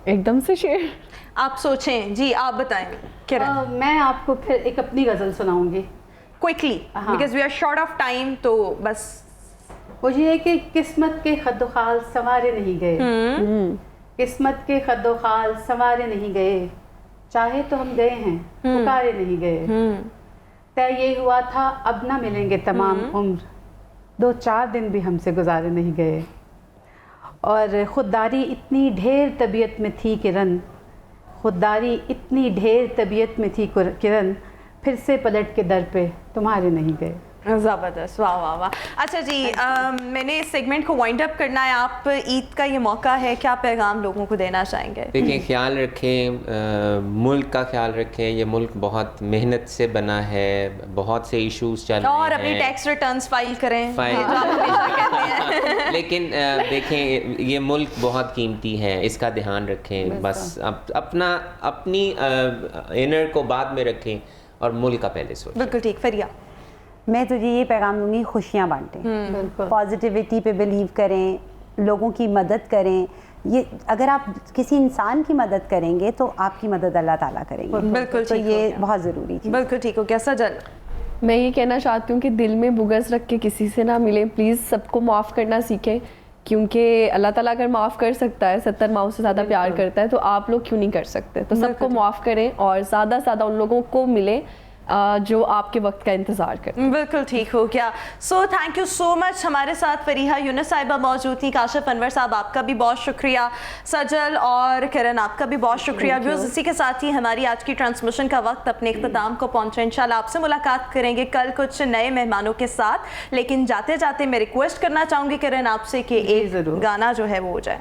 एकदम से शेर। आप सोचें जी, आप बताएं किरण मैं आपको फिर एक अपनी गजल सुनाऊंगी क्विकली, हाँ। Because we are short of time, तो बस वो ये है कि किस्मत के खद्दोखाल संवारे नहीं गए, किस्मत के खद्दोखाल संवारे नहीं गए, चाहे तो हम गए हैं पुकारे नहीं गए, तय ये हुआ था अब ना मिलेंगे तमाम उम्र, 2-4 दिन भी हमसे गुजारे नहीं गए। और खुददारी इतनी ढेर तबीयत में थी किरण, खुददारी इतनी ढेर तबीयत में थी किरण, फिर से पलट के दर पे तुम्हारे नहीं गए। ज़बरदस्त, वाह वाह वाह। अच्छा जी, मैंने इस सेगमेंट को वाइंड अप करना है। आप ईद का ये मौका है, क्या पैगाम लोगों को देना चाहेंगे? देखिए, ख्याल रखें, मुल्क का ख्याल रखें। ये मुल्क बहुत मेहनत से बना है, बहुत से इश्यूज चल रहे हैं, और अपनी टैक्स रिटर्न्स फाइल करें, फाइल- ये जो आप हमेशा कहते हैं। लेकिन देखें, ये मुल्क बहुत कीमती है, इसका ध्यान रखें। बस अपनी इनर को बाद में रखें और मुल्क का पहले सोचें। बिल्कुल ठीक। फरिया? मैं तुझे ये पैगाम दूंगी, खुशियाँ बांटें, बिल्कुल। पॉजिटिविटी पे बिलीव करें, लोगों की मदद करें। ये अगर आप किसी इंसान की मदद करेंगे तो आपकी मदद अल्लाह ताला करेंगे। बिल्कुल तो ठीक हो ये गया। बहुत ज़रूरी है। बिल्कुल ठीक हो गया। सजल? मैं ये कहना चाहती हूँ कि दिल में बुगस रख के किसी से ना मिले, प्लीज़ सबको माफ़ करना सीखें, क्योंकि अल्लाह ताला अगर माफ़ कर सकता है, 70 माओं से ज़्यादा प्यार करता है, तो आप लोग क्यों नहीं कर सकते? तो सबको माफ़ करें और ज़्यादा से ज़्यादा उन लोगों को मिले जो आपके वक्त का इंतज़ार करते हैं। बिल्कुल ठीक हो गया। So thank you so much. हमारे साथ फरीहा यूनुस साहिबा मौजूद थी, काशिफ अनवर साहब आपका भी बहुत शुक्रिया, सजल और किरण आपका भी बहुत शुक्रिया। व्यूअर्स, इसी के साथ ही हमारी आज की ट्रांसमिशन का वक्त अपने इख्तिताम को पहुंचा। इंशाल्लाह आपसे मुलाकात करेंगे कल कुछ नए मेहमानों के साथ, लेकिन जाते जाते मैं रिक्वेस्ट करना चाहूँगी किरण आपसे कि एक गाना जो है वो हो जाए।